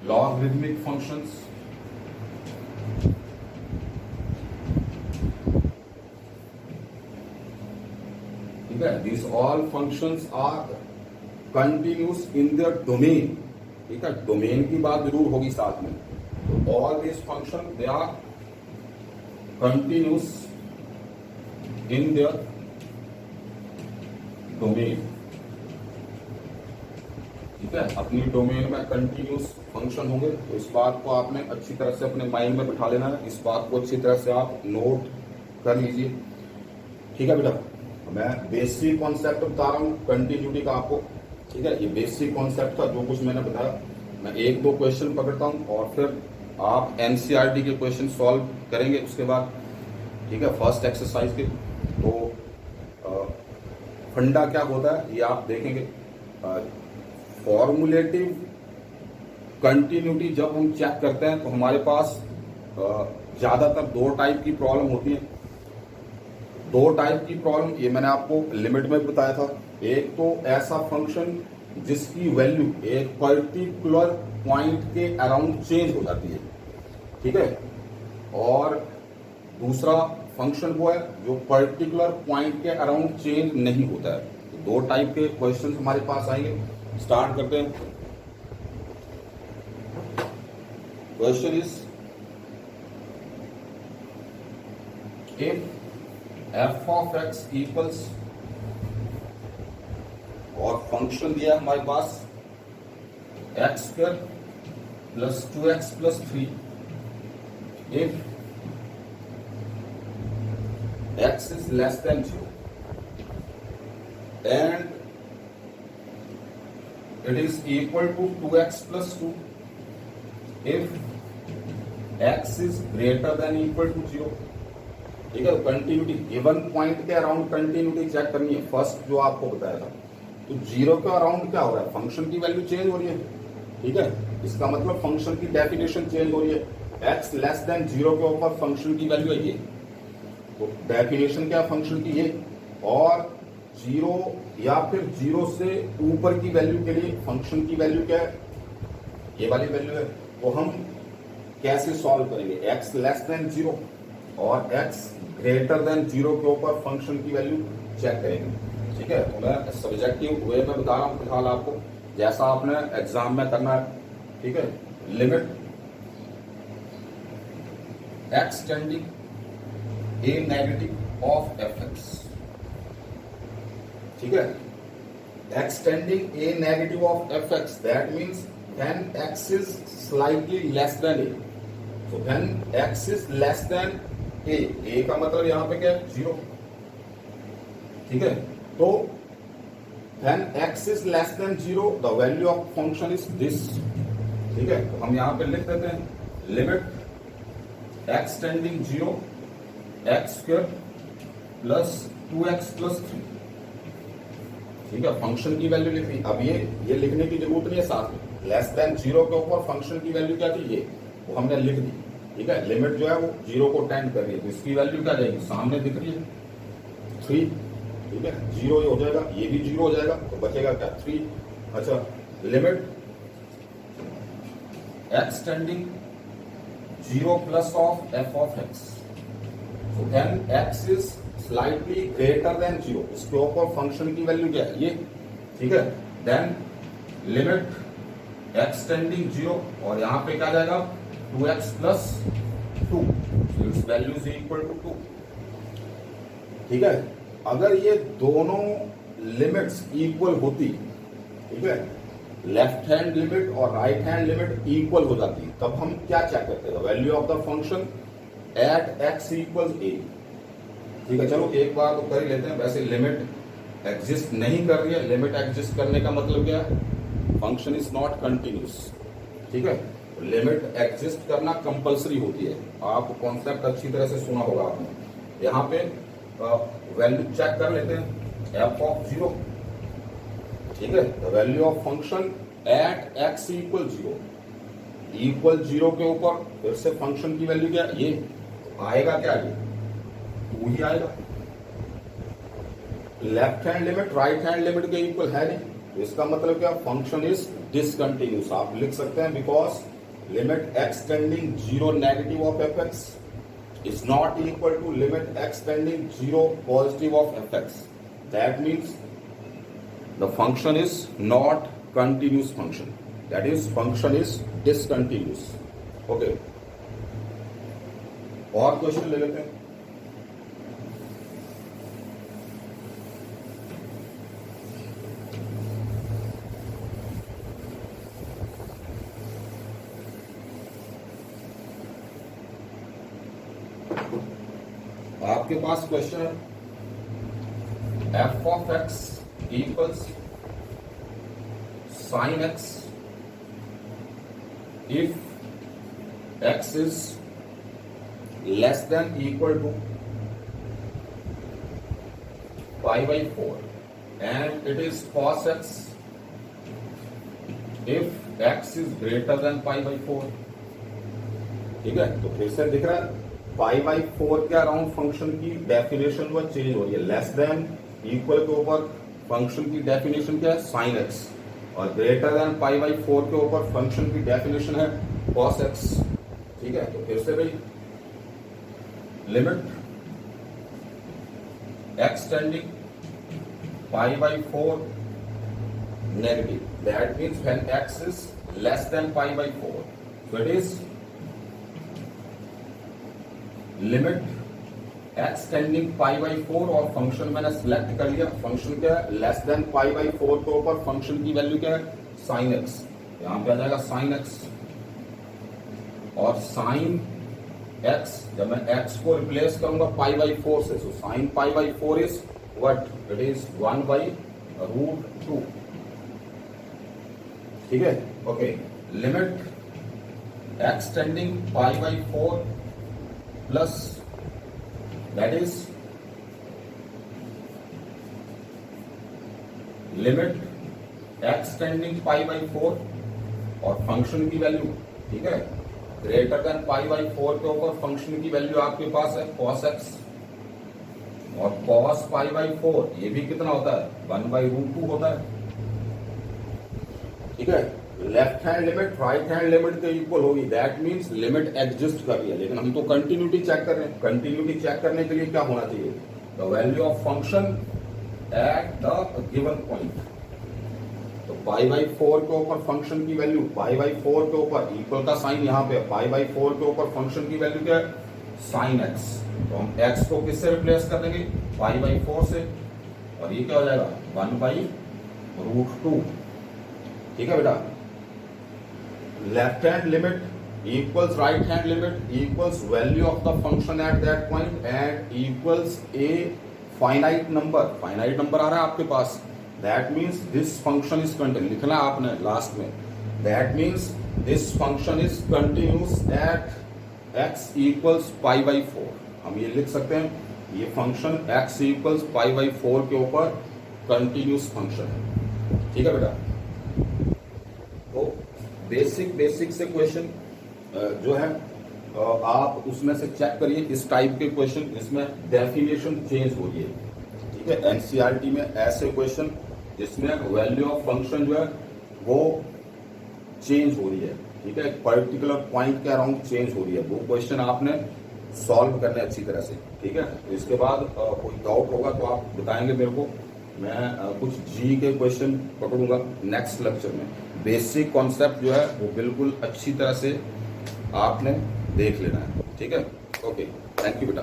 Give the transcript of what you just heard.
logarithmic functions, ठीक है, these all functions are continuous in their domain, ठीक है, डोमेन की बात जरूर होगी साथ में। तो all these functions they are continuous in their domain, ठीक है, अपनी डोमेन में कंटिन्यूस फंक्शन होंगे। तो इस बात को आपने अच्छी तरह से अपने माइंड में बिठा लेना है, इस बात को अच्छी तरह से आप नोट कर लीजिए, ठीक है बेटा। मैं बेसिक कॉन्सेप्ट बता रहा हूँ कंटिन्यूटी का आपको, ठीक है, ये बेसिक कॉन्सेप्ट था जो कुछ मैंने बताया। मैं एक दो क्वेश्चन पकड़ता हूँ और फिर आप एनसीईआरटी के क्वेश्चन सॉल्व करेंगे उसके बाद, ठीक है, फर्स्ट एक्सरसाइज के। तो फंडा क्या होता है ये आप देखेंगे। फॉर्मुलेटिव कंटिन्यूटी जब हम चेक करते हैं तो हमारे पास ज्यादातर दो टाइप की प्रॉब्लम होती है। दो टाइप की प्रॉब्लम ये मैंने आपको लिमिट में बताया था। एक तो ऐसा फंक्शन जिसकी वैल्यू एक पर्टिकुलर पॉइंट के अराउंड चेंज हो जाती है, ठीक है, और दूसरा फंक्शन वो है जो पर्टिकुलर पॉइंट के अराउंड चेंज नहीं होता है। तो दो टाइप के क्वेश्चन हमारे पास आएंगे। स्टार्ट करते हैं। Question is if F of X equals, और फंक्शन दिया हमारे पास X square plus 2x plus 3, if x is less than 0 and it is equal to 2x plus 2 if x is greater than equal to 0, ठीक है। Continuity given point के around continuity check करनी है, first जो आपको बताया था। तो 0 के अराउंड क्या हो रहा है, फंक्शन की वैल्यू चेंज हो रही है, ठीक है, इसका मतलब फंक्शन की डेफिनेशन चेंज हो रही है। x लेस देन 0 के ऊपर फंक्शन की वैल्यू है ये, तो डेफिनेशन क्या फंक्शन की ये, और 0 या फिर 0 से ऊपर की वैल्यू के लिए फंक्शन की वैल्यू क्या है, ये वाली वैल्यू है। तो हम कैसे सॉल्व करेंगे, x लेस देन 0 और x ग्रेटर देन 0 के ऊपर फंक्शन की वैल्यू चेक करेंगे, ठीक है। तो मैं सब्जेक्टिव वे में बता रहा हूं फिलहाल आपको, जैसा आपने एग्जाम में करना है, ठीक है। Limit x tending a negative of fx, ठीक है, x tending a negative of fx, that means when x is slightly less than a, so when x is less than a का मतलब यहां पे क्या है, 0, ठीक है। तो when x is less than 0 the value of function is this, ठीक है। तो हम यहां पे लिख देते हैं limit x tending 0 x square plus 2x plus 3, ठीक है, फंक्शन की वैल्यू लिख दी। अब ये लिखने की जरूरत नहीं है, साथ में लेस देन 0 के ऊपर फंक्शन की वैल्यू क्या थी, ये वो हमने लिख दी, ठीक है। लिमिट जो है वो 0 को टेंड कर रही है, तो इसकी वैल्यू क्या जाएगी, सामने दिख रही है 3, ठीक है, 0 हो जाएगा, ये भी 0 हो जाएगा, तो बचेगा क्या 3। अच्छा, limit x tending 0 plus of f of x, so then x is slightly greater than 0, इसके ऊपर फंक्शन की वैल्यू क्या है, ये, ठीक है। देन लिमिट x टेंडिंग 0 और यहां पे क्या जाएगा 2x plus 2, its value is equal to 2, ठीक है। अगर ये दोनों लिमिट्स इक्वल होती, ठीक है, लेफ्ट हैंड लिमिट और राइट हैंड लिमिट इक्वल हो जाती, तब हम क्या चेक करते हैं, value of the function eight x equal a, ठीक है। चलो एक बार तो कर ही लेते हैं। वैसे लिमिट एग्जिस्ट नहीं कर रही है, लिमिट एग्जिस्ट करने का मतलब क्या है, फंक्शन इज नॉट कंटिन्यूस, ठीक है। लिमिट एग्जिस्ट करना कंपलसरी होती है, आप कॉन्सेप्ट अच्छी तरह से सुना होगा आपने। यहाँ पे वैल्यू चेक कर लेते हैं f ऑफ 0, ठीक है, the value of function at x equal 0, equal 0 के ऊपर फिर से फंक्शन की वैल्यू क्या, ये आएगा क्या, ये 2 ही आएगा। Left hand limit right hand limit के इक्वल है नहीं, तो इसका मतलब क्या, फंक्शन इज डिसकंटिन्यूस। आप लिख सकते हैं because limit x tending 0 negative of fx is not equal to limit x tending 0 positive of fx. That means the function is not continuous function. That is, function is discontinuous. Okay. और question ले लेते हैं. आपके पास question है f of x equals sin x if x is less than equal to pi by 4 and it is cos x if x is greater than pi by 4. ठीक है, तो फिर से दिख रहा है पाई बाई 4 के अराउंड फंक्शन की डेफिनेशन वो चेंज हो रही है. लेस देन इक्वल के ऊपर फंक्शन की डेफिनेशन क्या है, साइन एक्स, और ग्रेटर देन पाई बाई 4 के ऊपर फंक्शन की डेफिनेशन है कॉस एक्स. ठीक है, तो फिर से भाई limit X tending pi by 4 negative, that means when x is less than pi by 4, so it is limit X tending pi by 4 और फंक्शन मैंने सिलेक्ट कर लिया. फंक्शन क्या है, लेस देन पाई बाई 4 के ऊपर फंक्शन की value क्या है, साइन एक्स. यहां पे आ जाएगा साइन एक्स, और साइन एक्स जब मैं एक्स को रिप्लेस करूंगा पाई बाई 4 से, so sine pi by 4 is what, it is 1 by root 2. ठीक है, okay. Limit X tending pi by 4 plus that is limit x tending pi by 4 और function की वैल्यू, ठीक है, ग्रेटर देन पाई बाई 4 के ऊपर function की value आपके पास है cos x, और cos पाई बाई 4 ये भी कितना होता है, 1 बाई रूट 2 होता है. ठीक है, left hand limit right hand limit के इक्वल होगी. दैट मींस लिमिट एग्जिस्ट कर रही है, लेकिन हम तो कंटिन्यूटी चेक कर रहे हैं. कंटिन्यूटी चेक करने के लिए क्या होना चाहिए, the value of function at the given point. तो पाई बाई 4 के ऊपर फंक्शन की वैल्यू, पाई बाई 4 के ऊपर इक्वल का साइन यहाँ पे, पाई बाई 4 के ऊपर फंक्शन की वैल्यू क्या है, साइन एक्स. तो हम एक्स को किससे रिप्लेस कर देंगे, पाई बाई 4 से, और ये क्या हो जाएगा 1 बाई रूट 2. ठीक है बेटा. Left hand limit equals right hand limit equals value of the function at that point and equals a finite number. Finite number आ रहा है आपके पास, that means this function is continuous. लिखना आपने लास्ट में, that means this function is continuous at X equals pi by 4. हम ये लिख सकते हैं, ये function X equals pi by 4 के ऊपर कंटिन्यूस फंक्शन है. ठीक है बेटा. तो बेसिक से क्वेश्चन जो है आप उसमें से चेक करिए. इस टाइप के क्वेश्चन जिसमें डेफिनेशन चेंज हो रही है. ठीक है, एनसीईआरटी में ऐसे क्वेश्चन जिसमें वैल्यू ऑफ फंक्शन जो है वो चेंज हो रही है. ठीक है, एक पर्टिकुलर पॉइंट के अराउंड चेंज हो रही है, वो क्वेश्चन आपने सॉल्व करने अच्छी तरह से. ठीक है, तो इसके बाद कोई डाउट होगा तो आप बताएंगे मेरे को. मैं कुछ जी के क्वेश्चन पकड़ूंगा नेक्स्ट लेक्चर में. बेसिक कॉन्सेप्ट जो है वो बिल्कुल अच्छी तरह से आपने देख लेना है. ठीक है, ओके, थैंक यू बेटा.